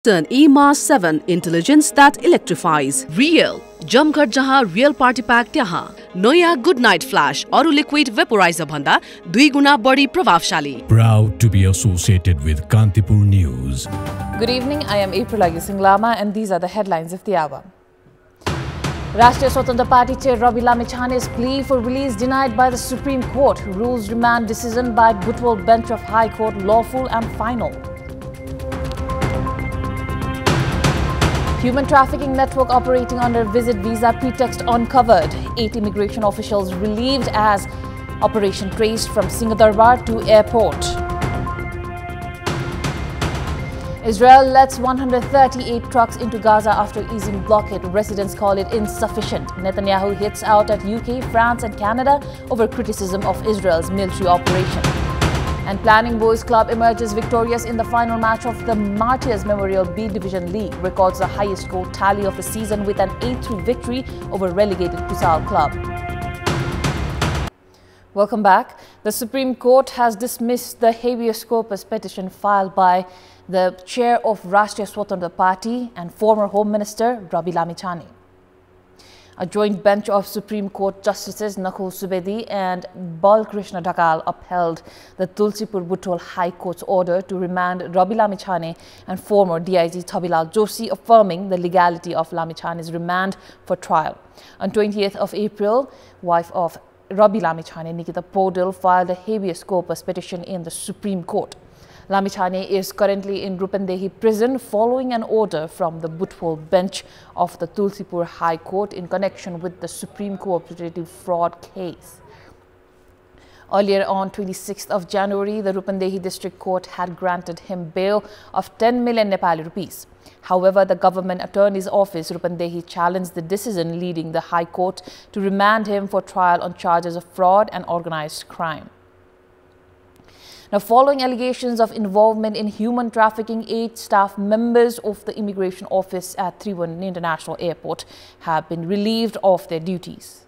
Turn E-Mars 7 intelligence that electrifies. Real. Jamghar jaha real party pack tyaha. Noya good night flash aru liquid vaporizer bhanda 2 guna badi prabhavshali. Proud to be associated with Kantipur News. Good evening, I am April Lama and these are the headlines of the hour. Rashtriya Swatantra Party Chair Rabi Lamichhane's plea for release denied by the Supreme Court. Rules remand decision by Butwal bench of High Court lawful and final. Human trafficking network operating under visit visa pretext uncovered. 8 immigration officials relieved as operation traced from Singhadarbar to airport. Israel lets 138 trucks into Gaza after easing blockade. Residents call it insufficient. Netanyahu hits out at UK, France and Canada over criticism of Israel's military operation. And Planning Boys Club emerges victorious in the final match of the Martyrs Memorial B Division League. Records the highest goal tally of the season with an 8-3 victory over relegated Kusal Club. Welcome back. The Supreme Court has dismissed the habeas corpus petition filed by the chair of Rashtriya Swatantra Party and former Home Minister Rabi Lamichhane. A joint bench of Supreme Court Justices Nakul Subedi and Balkrishna Dhakal upheld the Tulsipur Butwal High Court's order to remand Rabi Lamichhane and former DIG Thabilal Joshi, affirming the legality of Lamichhane's remand for trial. On 20th of April, wife of Rabi Lamichhane, Nikita Podil, filed a habeas corpus petition in the Supreme Court. Lamichhane is currently in Rupandehi prison following an order from the Butwal bench of the Tulsipur High Court in connection with the Supreme Cooperative fraud case. Earlier on 26th of January, the Rupandehi District Court had granted him bail of 10 million Nepali rupees. However, the Government Attorney's Office, Rupandehi, challenged the decision, leading the High Court to remand him for trial on charges of fraud and organized crime. Now, following allegations of involvement in human trafficking, 8 staff members of the Immigration Office at Trivandrum International Airport have been relieved of their duties.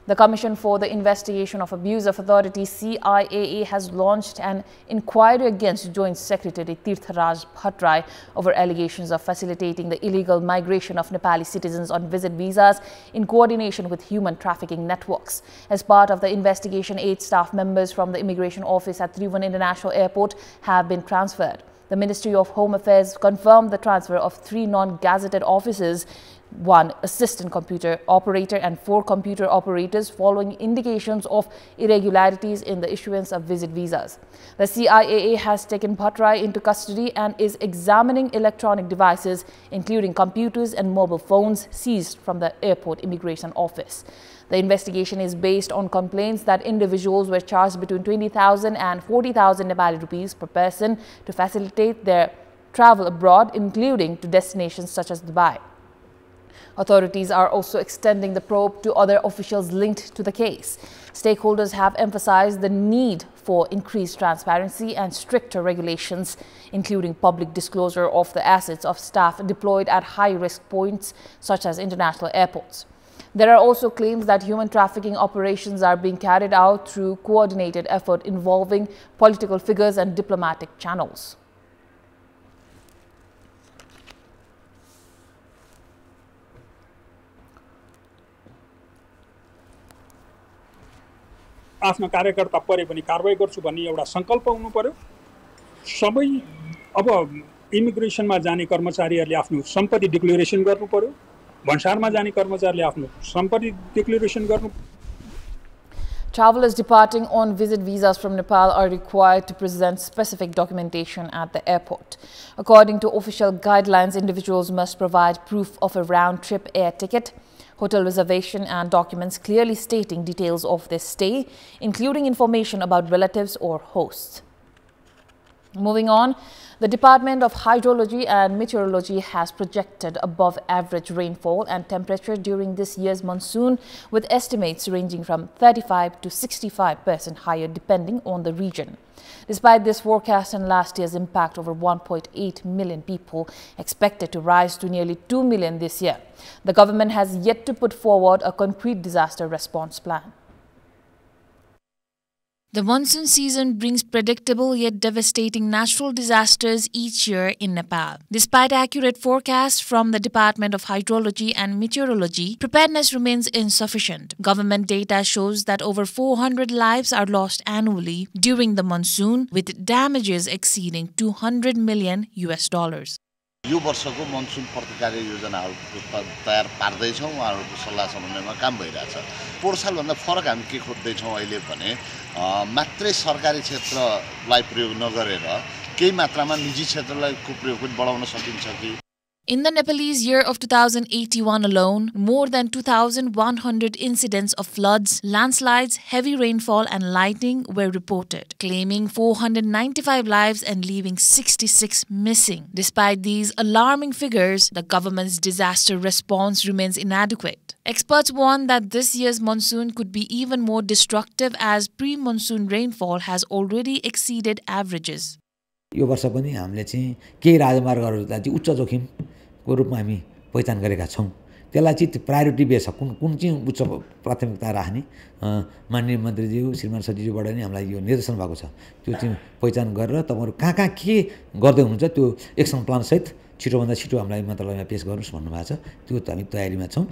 The Commission for the Investigation of Abuse of Authority (CIAA) has launched an inquiry against Joint Secretary Tirtharaj Bhatrai over allegations of facilitating the illegal migration of Nepali citizens on visit visas in coordination with human trafficking networks. As part of the investigation, 8 staff members from the Immigration Office at Trivandrum International Airport have been transferred. The Ministry of Home Affairs confirmed the transfer of 3 non-gazetted officers, 1 assistant computer operator and 4 computer operators, following indications of irregularities in the issuance of visit visas. The CIAA has taken Bhatrai into custody and is examining electronic devices, including computers and mobile phones seized from the airport immigration office. The investigation is based on complaints that individuals were charged between 20,000 and 40,000 Nepali rupees per person to facilitate their travel abroad, including to destinations such as Dubai. Authorities are also extending the probe to other officials linked to the case. Stakeholders have emphasized the need for increased transparency and stricter regulations, including public disclosure of the assets of staff deployed at high-risk points such as international airports. There are also claims that human trafficking operations are being carried out through coordinated effort involving political figures and diplomatic channels. आफ्नो कार्यकर्ता परे पनि कारबाही गर्छु भन्ने एउटा संकल्प हुनु पर्यो। सबै अब इमिग्रेसनमा जाने कर्मचारीहरूले आफ्नो सम्पत्ति डिक्लेरेसन गर्नु पर्यो। भन्सारमा जाने कर्मचारीले आफ्नो सम्पत्ति डिक्लेरेसन गर्नु। Travelers departing on visit visas from Nepal are required to present specific documentation at the airport. According to official guidelines, individuals must provide proof of a round-trip air ticket, hotel reservation and documents clearly stating details of their stay, including information about relatives or hosts. Moving on, the Department of Hydrology and Meteorology has projected above average rainfall and temperature during this year's monsoon, with estimates ranging from 35 to 65% higher depending on the region. Despite this forecast and last year's impact, over 1.8 million people expected to rise to nearly 2 million this year. The government has yet to put forward a concrete disaster response plan. The monsoon season brings predictable yet devastating natural disasters each year in Nepal. Despite accurate forecasts from the Department of Hydrology and Meteorology, preparedness remains insufficient. Government data shows that over 400 lives are lost annually during the monsoon, with damages exceeding $200 million. यो वर्षको monsoon प्रतिकार योजनाहरु तयार पार्दै छौं उहाँहरुको सल्लाह समन्वयमा काम भइरहेछ। पोहोर साल भन्दा फरक हामी के खोज्दै छौं अहिले भने मात्रै सरकारी क्षेत्रलाई प्रयोग नगरेर केही मात्रामा निजी क्षेत्रलाई को प्रयोग पनि बढाउन सकिन्छ कि। In the Nepalese year of 2081 alone, more than 2,100 incidents of floods, landslides, heavy rainfall and lightning were reported, claiming 495 lives and leaving 66 missing. Despite these alarming figures, the government's disaster response remains inadequate. Experts warn that this year's monsoon could be even more destructive as pre-monsoon rainfall has already exceeded averages. यो वर्ष पनि हामीले चाहिँ केही राजमार्गहरुलाई चाहिँ उच्च जोखिमको रूपमा हामी पहिचान गरेका छौं। त्यसलाई चाहिँ प्रायोरिटी बेस कुन चाहिँ उच्च प्राथमिकता राख्ने माननीय मन्त्रीज्यू श्रीमान सचिवबाट नि हामीलाई यो निर्देशन भएको छ। त्यो चाहिँ पहिचान गरेर तपाईहरु कहाँ के गर्दै हुनुहुन्छ त्यो एक्सन प्लान सहित छिटोभन्दा छिटो हामीलाई मन्त्रालयमा पेश गर्नुस् भन्नुभएको छ। त्यो हामी तयारीमा छौं।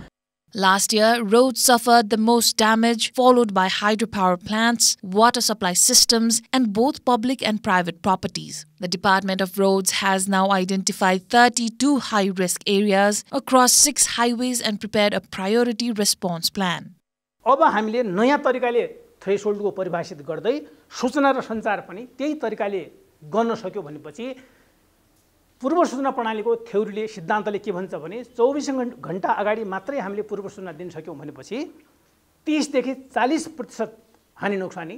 Last year, roads suffered the most damage, followed by hydropower plants, water supply systems, and both public and private properties. The Department of Roads has now identified 32 high-risk areas across 6 highways and prepared a priority response plan. अब हामीले नयाँ तरिकाले थ्रेशोल्डको परिभाषित गर्दै सूचना र सञ्चार पनि त्यही तरिकाले गर्न सक्यो भनेपछि पूर्व सूचना प्रणालीको थ्योरीले सिद्धान्तले के भन्छ भने 24 घण्टा अगाडि मात्रै हामीले पूर्व सूचना दिन सक्यौं भनेपछि 30 देखि 40% हानि नोक्सानी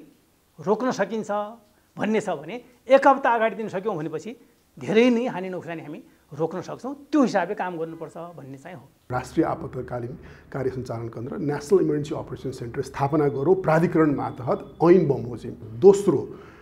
रोक्न सकिन्छ भन्ने छ भने एक हप्ता अगाडि दिन सक्यौं भनेपछि धेरै नै हानि नोक्सानी हामी रोक्न सक्छौं। त्यो हिसाबले काम गर्नुपर्छ भन्ने चाहिँ हो। राष्ट्रिय आपतकालीन कार्य सञ्चालन केन्द्र नेशनल इमर्जेन्सी अपरेसन सेन्टर स्थापना गरौँ प्राधिकरण मातहत ऐन बमोजिम। दोस्रो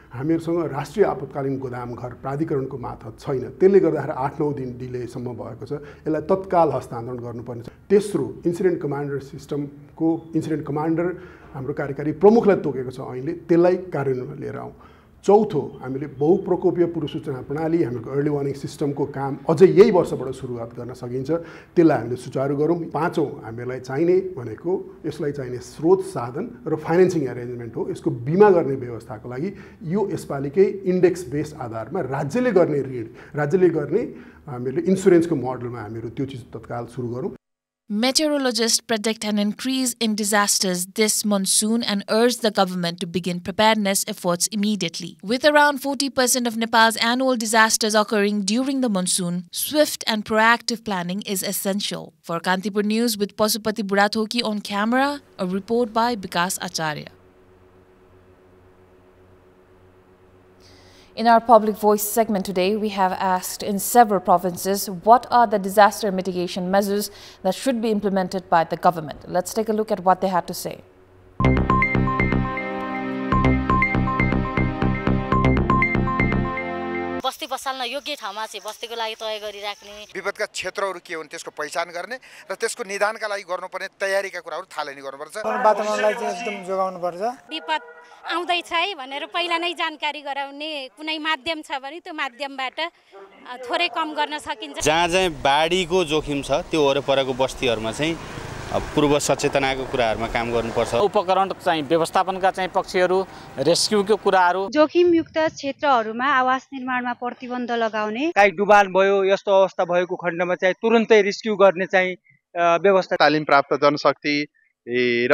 हामीहरुसँग राष्ट्रिय आपतकालीन गोदाम घर प्राधिकरणको मातहत छैन। त्यसले गर्दाखेरि 8-9 दिन डिलेसम्म भएको छ। यसलाई तत्काल हस्तान्तरण गर्नुपर्ने छ। तेस्रो इन्सिडेन्ट कमान्डर सिस्टमको इन्सिडेन्ट कमान्डर हाम्रो कार्यकारी प्रमुखलाई तोकेको छ ऐनले, त्यसलाई कार्यान्वयनमा लिएर आउँ। चौथो हामीले बहुप्रकोपीय पूर्व सूचना प्रणाली हाम्रो अर्ली वार्निङ सिस्टमको काम अझै यही वर्षबाट सुरुवात गर्न सकिन्छ, त्यसलाई हामीले सुचारू गरौँ। पाँचौं हामीलाई चाहिने भनेको यसलाई चाहिने स्रोत साधन र फाइनान्सिङ अरेन्जमेन्ट हो। यसको बीमा गर्ने व्यवस्थाको लागि यो यसपालिकै इन्डेक्स बेस आधारमा राज्यले गर्ने ऋण राज्यले गर्ने हामीले इन्स्योरेन्सको मोडलमा हामीहरू त्यो चिज तत्काल सुरु गरौँ। Meteorologists predict an increase in disasters this monsoon and urge the government to begin preparedness efforts immediately. With around 40% of Nepal's annual disasters occurring during the monsoon, swift and proactive planning is essential. For Kantipur News with Pasupati Burathoki on camera, a report by Bikas Acharya. In our Public Voice segment today, we have asked in several provinces what are the disaster mitigation measures that should be implemented by the government. Let's take a look at what they had to say. बस्ती बसाल्न योग्य ठाउँमा चाहिँ बस्तीको लागि तय गरिराख्ने, विपदका क्षेत्रहरू के हुन् त्यसको पहिचान गर्ने र त्यसको निदानका लागि गर्नुपर्ने तयारीका कुराहरू थालनी गर्नुपर्छ। वातावरणलाई चाहिँ एकदम जोगाउनु पर्छ। विपद आउँदैछ है भनेर पहिला नै जानकारी गराउने कुनै माध्यम छ भने त्यो माध्यमबाट थोरै कम गर्न सकिन्छ। जहाँ चाहिँ बाढीको जोखिम छ त्यो वरपरको बस्तीहरुमा चाहिँ पूर्व सचेतनाको कुराहरुमा काम गर्नुपर्छ। उपकरण चाहिँ व्यवस्थापनका चाहिँ पक्षहरू, रेस्क्युको कुराहरू, जोखिमयुक्त क्षेत्रहरुमा आवास निर्माणमा प्रतिबन्ध लगाउने, काई डुबान भयो यस्तो अवस्था भएको खण्डमा चाहिँ तुरुन्तै रेस्क्यु गर्ने चाहिँ व्यवस्था, तालिम प्राप्त जनशक्ति र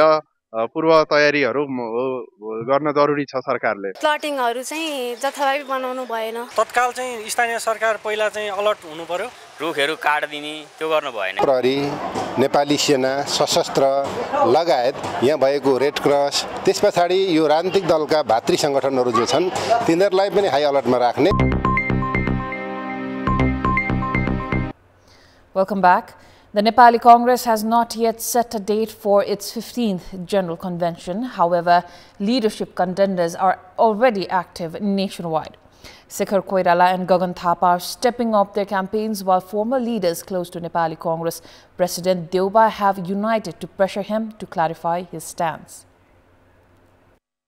पूर्व तयारीहरू गर्न जरुरी छ। सरकारले प्लटिङहरू चाहिँ जथाभावी बनाउनु भएन। तत्काल चाहिँ स्थानीय सरकार पहिला चाहिँ अलर्ट हुनु पर्यो। रुखहरू काट्दिने त्यो गर्नु भएन। प्रहरी, नेपाली सेना, सशस्त्र लगायत यहाँ भएको रेड क्रस, त्यसपछि यो राजनीतिक दलका भातृ संगठनहरू जो छन् तिनीहरूलाई पनि हाई अलर्टमा राख्ने। Welcome back. The Nepali Congress has not yet set a date for its 15th General Convention. However, leadership contenders are already active nationwide. Sekhar Koirala and Gagan Thapa are stepping up their campaigns while former leaders close to Nepali Congress President Deuba have united to pressure him to clarify his stance.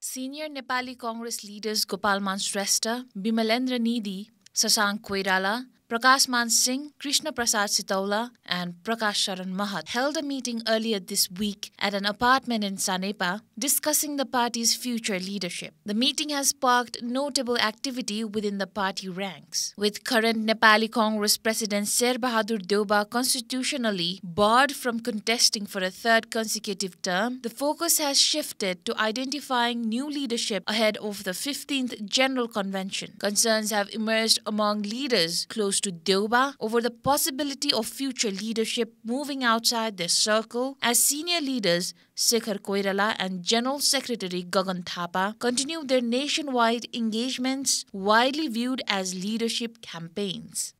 Senior Nepali Congress leaders Gopal Shrestha, Bimalendra Nidhi, Sasank Koirala, Prakash Man Singh, Krishna Prasad Sitaula, and Prakash Sharan Mahat held a meeting earlier this week at an apartment in Sanepa discussing the party's future leadership. The meeting has sparked notable activity within the party ranks, with current Nepali Congress President Sher Bahadur Deuba constitutionally barred from contesting for a third consecutive term. The focus has shifted to identifying new leadership ahead of the 15th General Convention. Concerns have emerged among leaders close to Deuba over the possibility of future leadership moving outside their circle as senior leaders Shekhar Koirala and General Secretary Gagan Thapa continue their nationwide engagements widely viewed as leadership campaigns.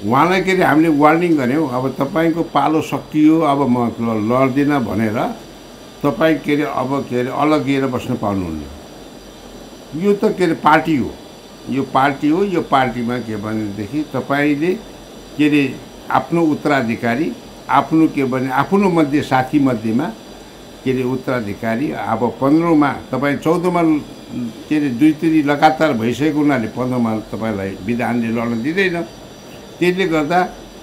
उहाँलाई के हामीले warning गर्यौं अब तपाईको पालो सकियो अब म लड्दिन भनेर तपाई के अब के अलगिएर बस्न पाउनुहुन्न यो त के पार्टी हो यो पार्टीमा के भनेदेखि तपाईले के आफ्नो उत्तराधिकारी आफ्नो के भने आफ्नो मध्ये साथी मध्येमा के उत्तराधिकारी अब 15 मा तपाई 14 मा के दुईतिरी लगातार भइसकेको हुनाले 15 मा तपाईलाई विधानले लड्न दिदैन त्यसले गर्दा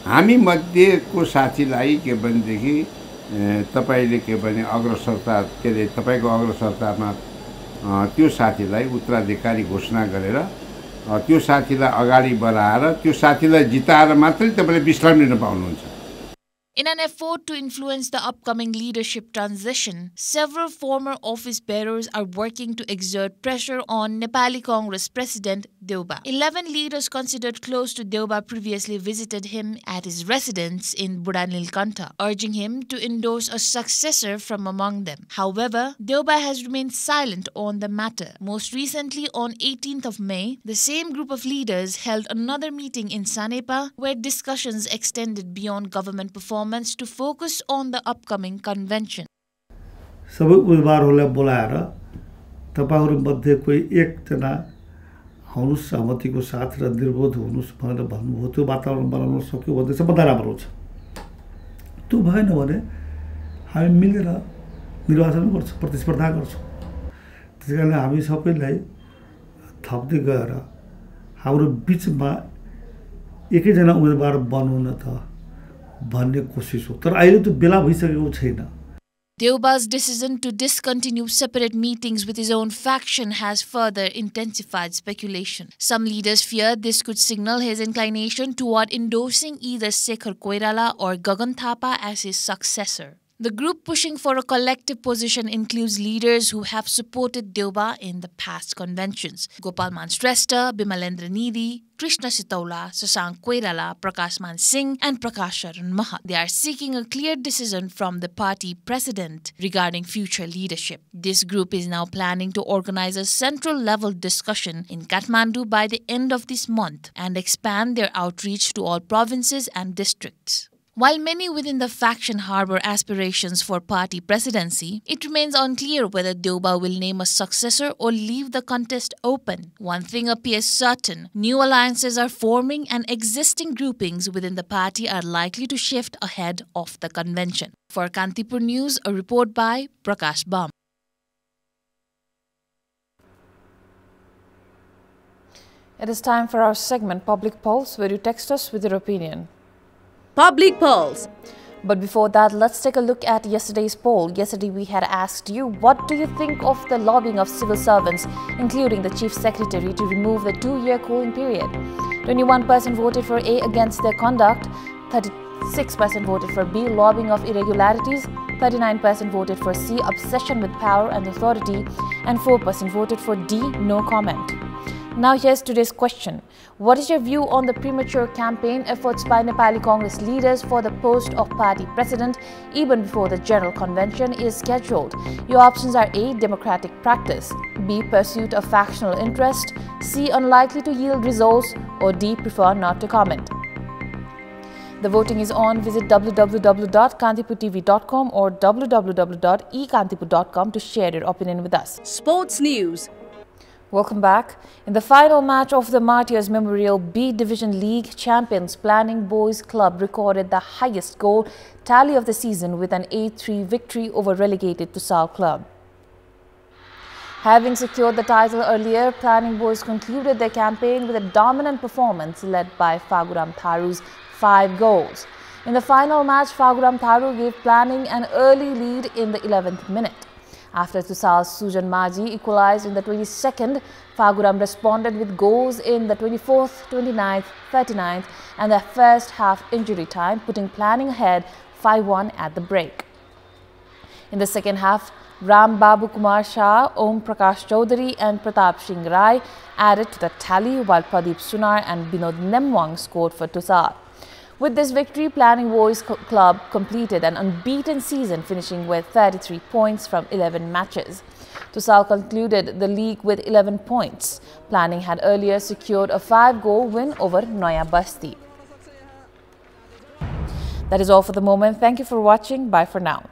हामी मध्येको साथीलाई के भनेदेखि तपाईले के भने अग्रसरता के तपाईको अग्रसरतामा त्यो साथीलाई उत्तराधिकारी घोषणा गरेर त्यो साथीलाई अगाडि बढाएर त्यो साथीलाई जिताएर मात्रै तपाईले विश्राम लिन पाउनुहुन्छ. In an effort to influence the upcoming leadership transition, several former office bearers are working to exert pressure on Nepali Congress President Deuba. 11 leaders considered close to Deuba previously visited him at his residence in Budanilkantha, urging him to endorse a successor from among them. However, Deuba has remained silent on the matter. Most recently, on 18th of May, the same group of leaders held another meeting in Sanepa where discussions extended beyond government performance to focus on the upcoming convention. सबै उम्मेदवारहरूलाई बोलाएर तपाईहरु मध्ये कोही एकजना आउनुस् सहमतिको साथ र निर्विरोध हुनुस् भनेर भन्नुभयो त्यो वातावरण बनाउन सक्यो भने सबभन्दा राम्रो हुन्छ. त्यो भएन भने हामी मिलेर निर्वाचन गर्छौं प्रतिस्पर्धा गर्छौं. त्यसैकारण हामी सबैलाई थप्दै गएर हाम्रो बीचमा एकैजना उम्मेदवार बन्नु न त भन्ने कोसिस हो तर अहिले त बेला भइसकेको छैन. Deuba's decision to discontinue separate meetings with his own faction has further intensified speculation. Some leaders fear this could signal his inclination toward endorsing either Shekhar Koirala or Gagan Thapa as his successor. The group pushing for a collective position includes leaders who have supported Deuba in the past conventions. Gopal Shrestha, Bimalendra Nidhi, Krishna Sitaula, Sasank Koirala, Prakash Man Singh and Prakash Sharan Mahat. They are seeking a clear decision from the party president regarding future leadership. This group is now planning to organize a central-level discussion in Kathmandu by the end of this month and expand their outreach to all provinces and districts. While many within the faction harbor aspirations for party presidency, it remains unclear whether Deuba will name a successor or leave the contest open. One thing appears certain: new alliances are forming and existing groupings within the party are likely to shift ahead of the convention. For Kantipur News, a report by Prakash Bam. It is time for our segment Public Pulse, where you text us with your opinion. Public Pulse. But before that, let's take a look at yesterday's poll. Yesterday we had asked you, what do you think of the lobbying of civil servants, including the Chief Secretary, to remove the 2-year cooling period? 21% voted for A, against their conduct, 36% voted for B, lobbying of irregularities, 39% voted for C, obsession with power and authority, and 4% voted for D, no comment. Now here's today's question. What is your view on the premature campaign efforts by Nepali Congress leaders for the post of party president even before the General Convention is scheduled? Your options are A, democratic practice, B, pursuit of factional interest, C, unlikely to yield results, or D, prefer not to comment. The voting is on. Visit www.kantipurtv.com or www.ekantipur.com to share your opinion with us. Sports News. Welcome back. In the final match of the Martyrs Memorial B Division League champions, Planning Boys Club recorded the highest goal tally of the season with an 8-3 victory over relegated Tusal Club. Having secured the title earlier, Planning Boys concluded their campaign with a dominant performance led by Phaguram Tharu's 5 goals. In the final match, Phaguram Tharu gave Planning an early lead in the 11th minute. After Tusal's Sujan Maji equalized in the 22nd, Phaguram responded with goals in the 24th, 29th, 39th and the first half injury time, putting Planning ahead 5-1 at the break. In the second half, Ram Babu Kumar Shah, Om Prakash Chaudhary and Pratap Singh Rai added to the tally, while Pradeep Sunar and Binod Nemwang scored for Tusal. With this victory, Planning Boys Club completed an unbeaten season, finishing with 33 points from 11 matches. Tusal concluded the league with 11 points. Planning had earlier secured a 5-goal win over Noya Basti. That is all for the moment. Thank you for watching. Bye for now.